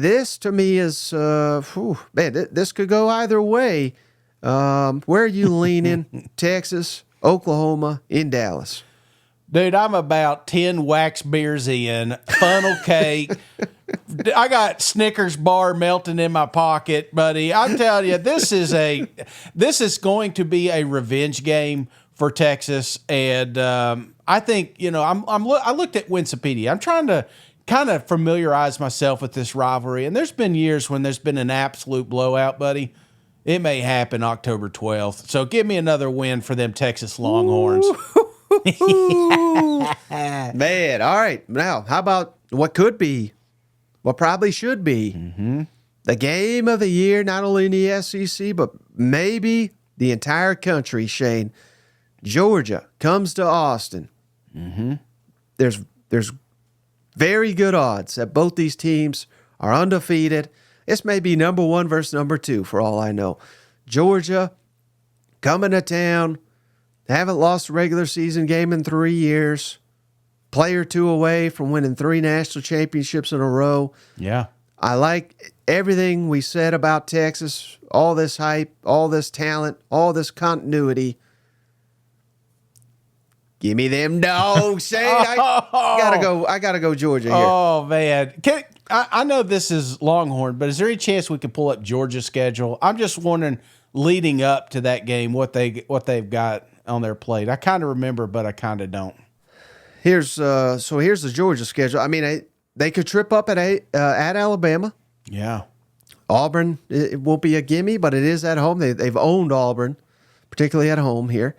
This to me is, man, this could go either way. Where are you leaning? Texas, Oklahoma, in Dallas? Dude, I'm about 10 wax beers in, funnel cake. I got Snickers bar melting in my pocket, buddy. I'm telling you, this is going to be a revenge game for Texas, and I think I looked at Wikipedia. I'm trying to kind of familiarize myself with this rivalry, and there's been years when there's been an absolute blowout, buddy. It may happen October 12th. So give me another win for them Texas Longhorns. Man, all right. Now, how about what could be, what probably should be, the game of the year, not only in the SEC, but maybe the entire country, Shane. Georgia comes to Austin. There's very good odds that both these teams are undefeated. This may be number 1 versus number 2, for all I know. Georgia coming to town. Haven't lost a regular season game in 3 years. Player 2 away from winning 3 national championships in a row. Yeah. I like everything we said about Texas, all this hype, all this talent, all this continuity. Give me them dogs, Shane. I gotta go Georgia here. Oh, man. I know this is Longhorn, but is there any chance we could pull up Georgia's schedule? I'm just wondering, leading up to that game, what they've got on their plate. I kind of remember, but I kind of don't. Here's the Georgia schedule. I mean, they could trip up at Alabama. Yeah. Auburn, it won't be a gimme, but it is at home. They've owned Auburn, particularly at home here.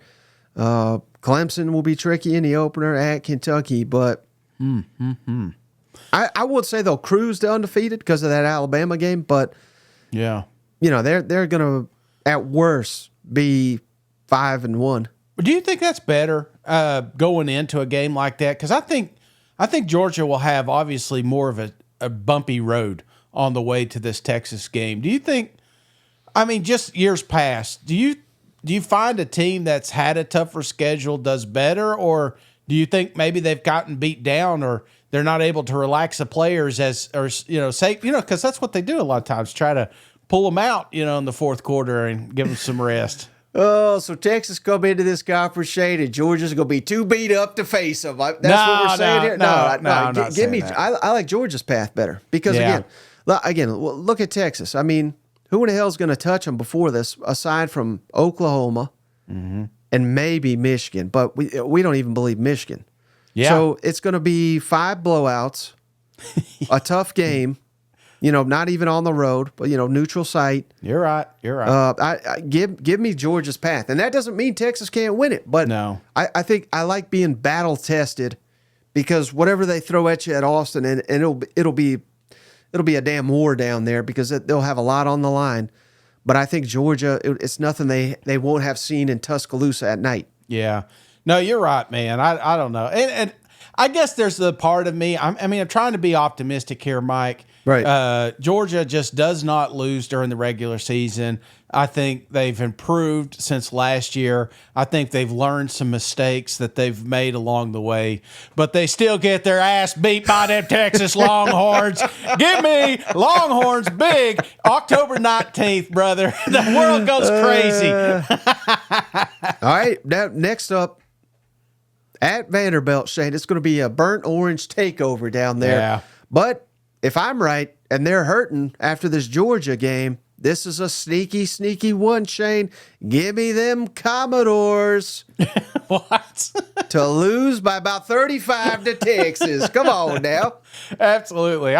Clemson will be tricky in the opener at Kentucky, but I would say they'll cruise to undefeated because of that Alabama game. But yeah, they're gonna at worst be 5-1. Do you think that's better going into a game like that? Because I think Georgia will have obviously more of a bumpy road on the way to this Texas game. Do you think? I mean, just years past, do you find a team that's had a tougher schedule does better, or do you think maybe they've gotten beat down, or they're not able to relax the players because that's what they do a lot of times, try to pull them out, in the fourth quarter and give them some rest. Oh, so Texas come into this conference, Shane, and Georgia's going to be too beat up to face them. That's what we're saying here. No, give me. I like Georgia's path better because again, look at Texas. I mean, who in the hell is going to touch them before this, aside from Oklahoma and maybe Michigan? But we don't even believe Michigan. Yeah. So it's going to be 5 blowouts, a tough game. Not even on the road, but neutral site. You're right. Give me Georgia's path, and that doesn't mean Texas can't win it. But no, I think I like being battle tested because whatever they throw at you at Austin, and it'll be a damn war down there because they'll have a lot on the line. But I think Georgia, it's nothing they won't have seen in Tuscaloosa at night. Yeah, no, you're right, man. I don't know, and I guess there's the part of me. I'm trying to be optimistic here, Mike. Right. Georgia just does not lose during the regular season. I think they've improved since last year. I think they've learned some mistakes that they've made along the way, but they still get their ass beat by them Texas Longhorns. Give me Longhorns big October 19th, brother. The world goes crazy. All right. Now, next up, At Vanderbilt, Shane, it's going to be a burnt orange takeover down there. Yeah. But if I'm right, and they're hurting after this Georgia game, this is a sneaky, sneaky one, Shane. Give me them Commodores. What? To lose by about 35 to Texas. Come on now. Absolutely.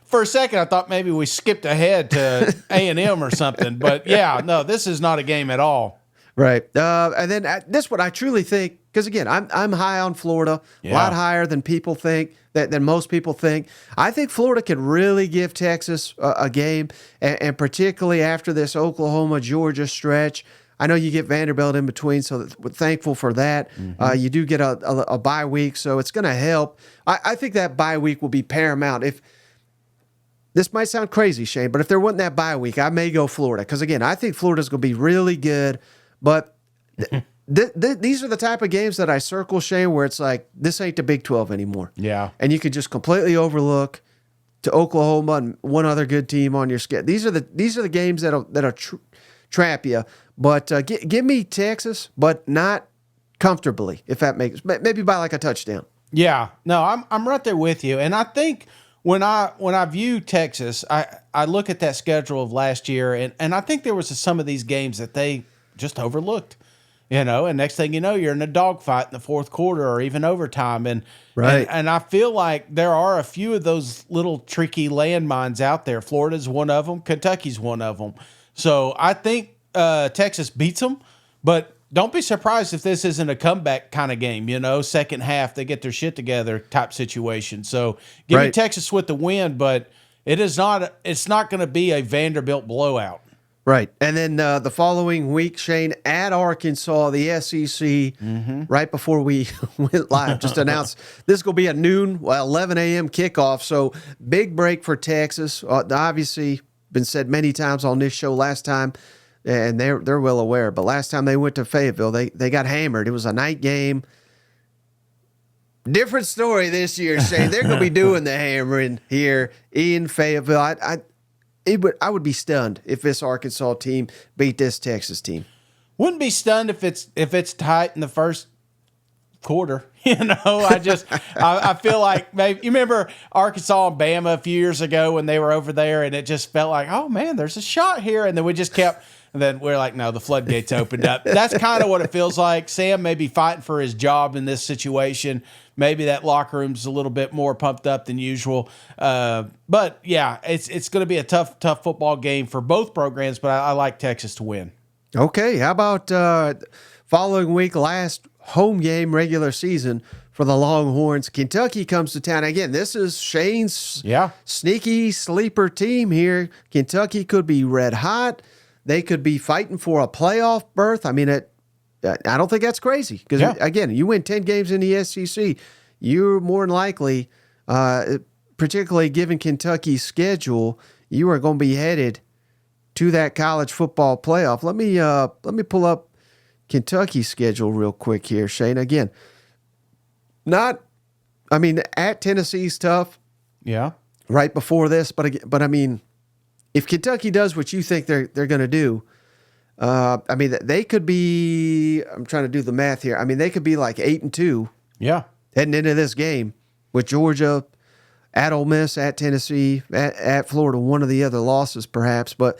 For a second, I thought maybe we skipped ahead to A&M or something. But, yeah, no, this is not a game at all. Right. And then this one, I truly think, because, again, I'm high on Florida, a lot higher than people think, than most people think. I think Florida could really give Texas a game, and particularly after this Oklahoma-Georgia stretch. I know you get Vanderbilt in between, so we're thankful for that. You do get a bye week, so it's going to help. I think that bye week will be paramount. If this might sound crazy, Shane, but if there wasn't that bye week, I may go Florida. Because, again, I think Florida's going to be really good, but these are the type of games that I circle, Shane, where it's like, this ain't the Big 12 anymore. Yeah. And you could just completely overlook to Oklahoma and one other good team on your schedule. These are the games that'll trap you. But give me Texas, but not comfortably, if that makes, maybe by like a touchdown. Yeah. No, I'm right there with you. And I think when I view Texas, I look at that schedule of last year, and I think there was some of these games that they just overlooked. And next thing you know, you're in a dogfight in the fourth quarter or even overtime. And I feel like there are a few of those little tricky landmines out there. Florida's one of them. Kentucky's one of them. So I think Texas beats them, but don't be surprised if this isn't a comeback kind of game. Second half, they get their shit together type situation. So give me Texas with the win, but it's not going to be a Vanderbilt blowout. Right. And then the following week, Shane, at Arkansas, the SEC, right before we went live, just announced this is going to be a noon, 11 a.m. kickoff. So big break for Texas. Obviously, been said many times on this show last time, and they're well aware. But last time they went to Fayetteville, they got hammered. It was a night game. Different story this year, Shane. They're going to be doing the hammering here in Fayetteville. I would be stunned if this Arkansas team beat this Texas team. Wouldn't be stunned if it's tight in the first quarter. I feel like maybe you remember Arkansas and Bama a few years ago when they were over there, and it just felt like, oh man, there's a shot here, and then we just kept. And then we're like, no, the floodgates opened up. That's kind of what it feels like. Sam may be fighting for his job in this situation. Maybe that locker room's a little bit more pumped up than usual. But, yeah, it's going to be a tough football game for both programs, but I like Texas to win. Okay, how about following week, last home game regular season for the Longhorns? Kentucky comes to town. Again, this is Shane's sneaky sleeper team here. Kentucky could be red hot. They could be fighting for a playoff berth. I mean, I don't think that's crazy because, again, you win 10 games in the SEC, you're more than likely, particularly given Kentucky's schedule, you are going to be headed to that college football playoff. Let me pull up Kentucky's schedule real quick here, Shane. Again, at Tennessee's tough. Yeah. Right before this, but I mean, if Kentucky does what you think they're going to do, they could be. I'm trying to do the math here. I mean, they could be like 8-2. Yeah, heading into this game with Georgia, at Ole Miss, at Tennessee, at Florida. One of the other losses, perhaps, but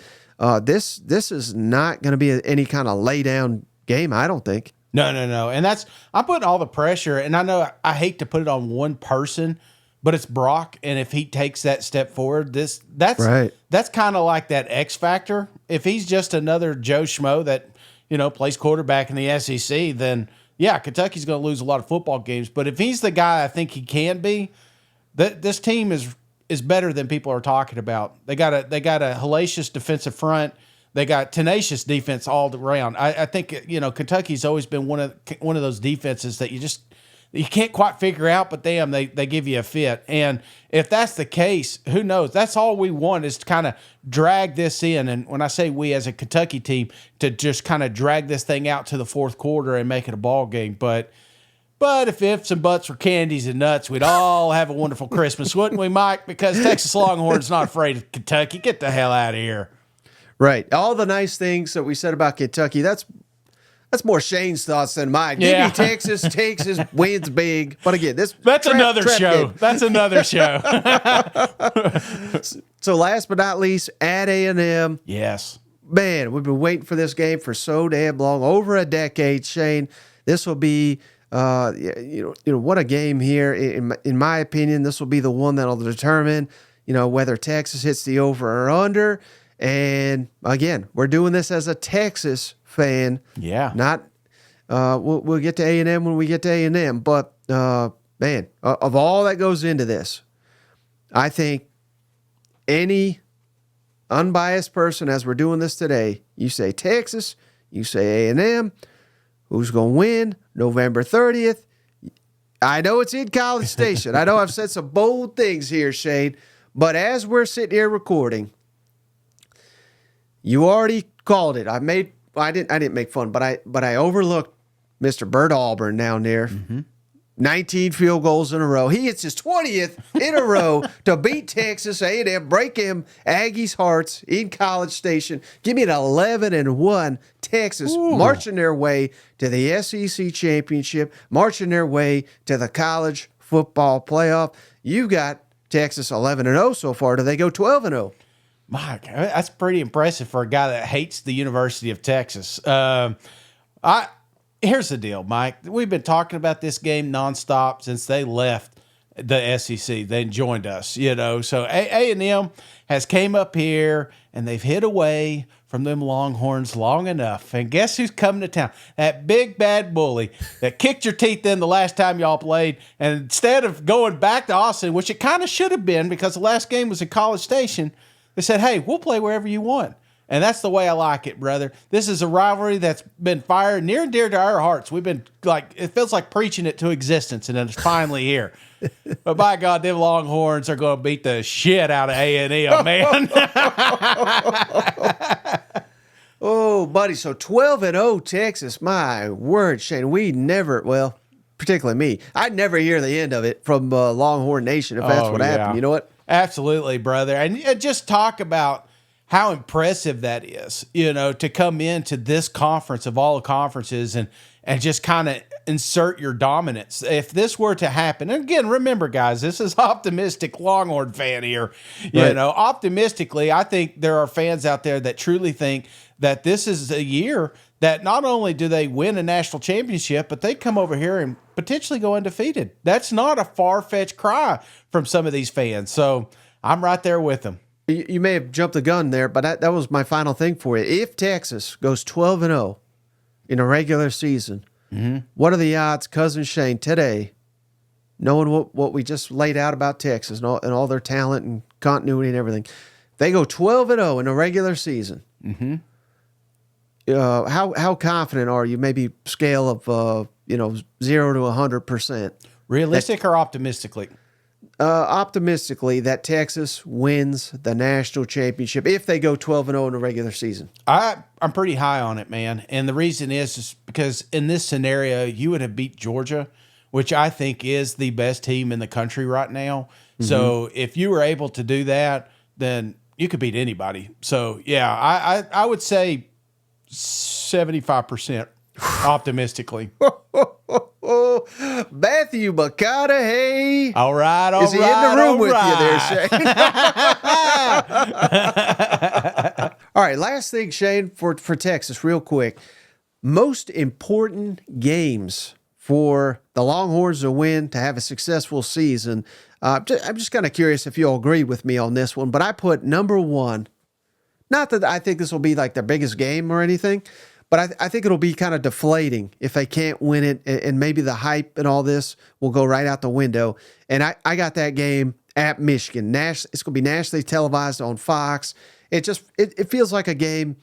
this is not going to be any kind of lay down game. I don't think. No, and I'm putting all the pressure, and I know I hate to put it on one person. But it's Brock, and if he takes that step forward, that's kind of like that X factor. If he's just another Joe Schmo that plays quarterback in the SEC, then Kentucky's going to lose a lot of football games. But if he's the guy I think he can be, this team is better than people are talking about. They got a hellacious defensive front. They got tenacious defense all around. I think Kentucky's always been one of those defenses that you can't quite figure out, but damn, they give you a fit. And if that's the case, who knows? That's all we want is to kind of drag this in. And when I say we as a Kentucky team, to just kind of drag this thing out to the fourth quarter and make it a ball game. But if ifs and buts were candies and nuts, we'd all have a wonderful Christmas, wouldn't we, Mike? Because Texas Longhorns not afraid of Kentucky. Get the hell out of here. Right. All the nice things that we said about Kentucky, that's That's more Shane's thoughts than mine. Give Yeah. me Texas. Texas wins big. But again, That's another show. game. That's another show. So last but not least, at A&M. Yes. Man, we've been waiting for this game for so damn long, over a decade, Shane. This will be, what a game here. In my opinion, this will be the one that'll determine, whether Texas hits the over or under. And again, we're doing this as a Texas fan. Yeah. Not, we'll get to A&M when we get to A&M. But man, of all that goes into this, I think any unbiased person, as we're doing this today, you say Texas, you say A&M, who's going to win November 30th? I know it's in College Station. I know I've said some bold things here, Shane, but as we're sitting here recording, you already called it. I didn't make fun, but I overlooked Mr. Bert Auburn down there. 19 field goals in a row. He hits his 20th in a row to beat Texas A&M, break him Aggies' hearts in College Station. Give me an 11-1 Texas marching their way to the SEC championship, marching their way to the college football playoff. You got Texas 11-0 so far. Do they go 12-0? Mike, that's pretty impressive for a guy that hates the University of Texas. Here's the deal, Mike. We've been talking about this game nonstop since they left the SEC. They joined us, So A&M has came up here, and they've hid away from them Longhorns long enough. And guess who's coming to town? That big bad bully that kicked your teeth in the last time y'all played. And instead of going back to Austin, which it kind of should have been because the last game was in College Station, they said, hey, we'll play wherever you want. And that's the way I like it, brother. This is a rivalry that's been fired near and dear to our hearts. We've been it feels like preaching it to existence, and it's finally here. But by God, them Longhorns are going to beat the shit out of A&M, man. Oh, buddy. So 12-0 Texas. My word, Shane. We never, well, particularly me, I'd never hear the end of it from Longhorn Nation if that's what happened. You know what? Absolutely, brother. And just talk about how impressive that is, to come into this conference of all the conferences and just kind of insert your dominance. If this were to happen, and again, remember, guys, this is optimistic Longhorn fan here. Right. Optimistically, I think there are fans out there that truly think that this is a year that not only do they win a national championship, but they come over here and potentially go undefeated. That's not a far-fetched cry from some of these fans. So I'm right there with them. You may have jumped the gun there, but that was my final thing for you. If Texas goes 12-0 in a regular season, what are the odds, Cousin Shane, today, knowing what we just laid out about Texas and all their talent and continuity and everything, they go 12-0 in a regular season? How confident are you? Maybe scale of 0 to 100%. Realistic or optimistically? Optimistically, that Texas wins the national championship if they go 12-0 in a regular season. I'm pretty high on it, man. And the reason is because in this scenario, you would have beat Georgia, which I think is the best team in the country right now. So if you were able to do that, then you could beat anybody. So, yeah, I would say 75% optimistically. Matthew McConaughey. All right, Is he in the room with you there, Shane? All right, last thing, Shane, for Texas, real quick. Most important games for the Longhorns to win, to have a successful season. I'm just kind of curious if you'll agree with me on this one, but I put number one, not that I think this will be like their biggest game or anything, but I think it'll be kind of deflating if they can't win it, and maybe the hype and all this will go right out the window. And I got that game at Michigan. It's going to be nationally televised on Fox. It feels like a game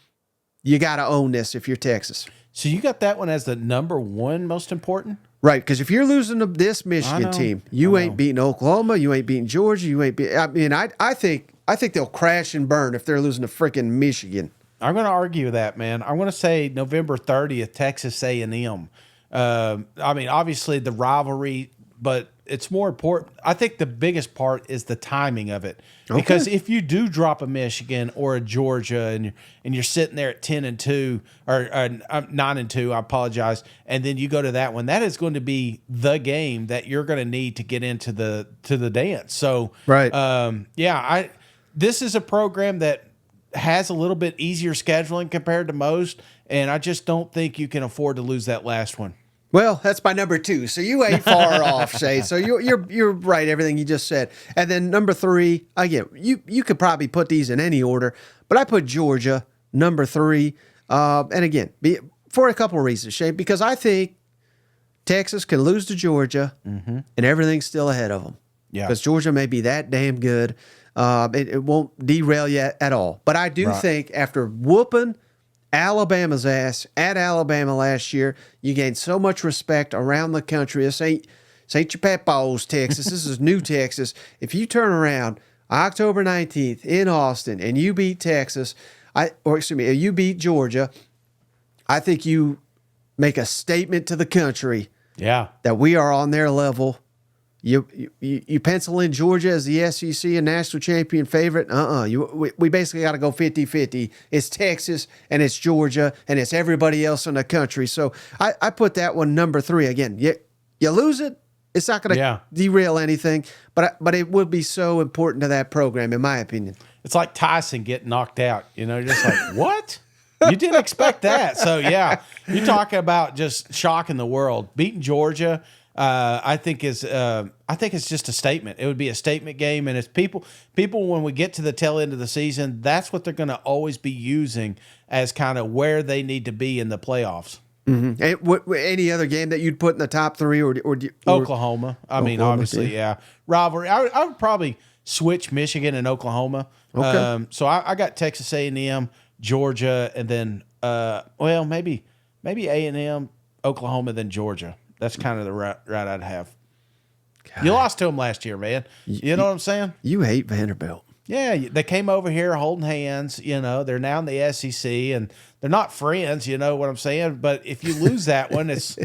you got to own this if you're Texas. So you got that one as the number one most important? Right, because if you're losing to this Michigan team, you ain't beating Oklahoma, you ain't beating Georgia, you ain't beating. I mean, I think they'll crash and burn if they're losing to freaking Michigan. I'm going to argue that, man. I'm going to say November 30th, Texas A&M. I mean, obviously the rivalry, but it's more important. I think the biggest part is the timing of it, because if you do drop a Michigan or a Georgia and you're sitting there at 10-2 or 9-2, I apologize, and then you go to that one, that is going to be the game that you're going to need to get into the dance. So Right. This is a program that has a little bit easier scheduling compared to most, and I just don't think you can afford to lose that last one. Well, that's my number 2. So you ain't far off, Shay. So you're right, everything you just said. And then number 3, again, you could probably put these in any order, but I put Georgia number 3. And again, for a couple of reasons, Shay, because I think Texas can lose to Georgia and everything's still ahead of them. Yeah. Because Georgia may be that damn good. It won't derail you at all. But I do think after whooping Alabama's ass at Alabama last year, you gained so much respect around the country. This ain't your Papa's Texas. This is new Texas. If you turn around October 19th in Austin and you beat Texas, you beat Georgia, I think you make a statement to the country that we are on their level. You pencil in Georgia as the SEC and national champion favorite. We basically got to go 50-50. It's Texas and it's Georgia and it's everybody else in the country. So I put that one number 3 again. You lose it, it's not going to derail anything, but it would be so important to that program, in my opinion. It's like Tyson getting knocked out. Just like, what? You didn't expect that. So yeah, you're talking about just shocking the world. Beating Georgia, I think it's just a statement. It would be a statement game, and it's people when we get to the tail end of the season, that's what they're going to always be using as kind of where they need to be in the playoffs. Mm-hmm. And any other game that you'd put in the top 3 or Oklahoma? I mean, obviously, yeah. Rivalry. I would probably switch Michigan and Oklahoma. Okay. So I got Texas A&M, Georgia, and then maybe A&M, Oklahoma, then Georgia. That's kind of the right I'd have. God. You lost to them last year, man. You know what I'm saying? You hate Vanderbilt. Yeah, they came over here holding hands. They're now in the SEC, and they're not friends. You know what I'm saying? But if you lose that one, it's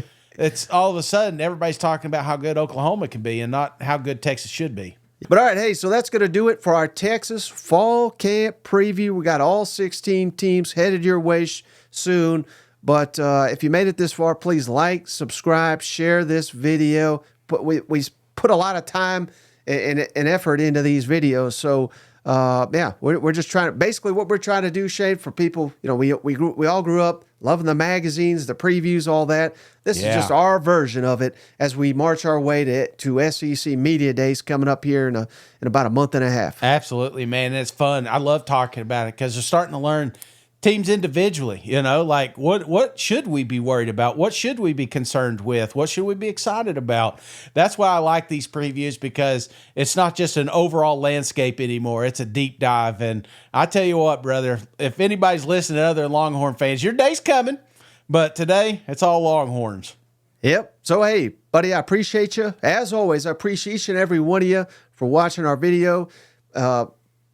all of a sudden everybody's talking about how good Oklahoma can be and not how good Texas should be. But all right, hey, so that's going to do it for our Texas fall camp preview. We got all 16 teams headed your way soon. But if you made it this far, please like, subscribe, share this video. We put a lot of time and effort into these videos. So, we're just trying to, basically what we're trying to do, Shade, for people, we all grew up loving the magazines, the previews, all that. This is just our version of it as we march our way to SEC Media Days coming up here in about a month and a half. Absolutely, man. It's fun. I love talking about it because they're starting to learn teams individually, like what should we be worried about? What should we be concerned with? What should we be excited about? That's why I like these previews, because it's not just an overall landscape anymore. It's a deep dive. And I tell you what, brother, if anybody's listening to other Longhorn fans, your day's coming. But today, it's all Longhorns. Yep. So, hey, buddy, I appreciate you. As always, I appreciate each and every one of you for watching our video.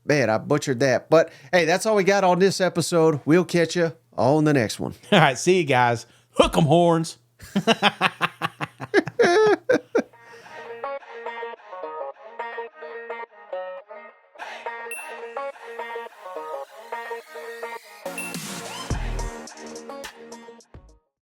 Man, I butchered that. But, hey, that's all we got on this episode. We'll catch you on the next one. All right, see you guys. Hook 'em horns.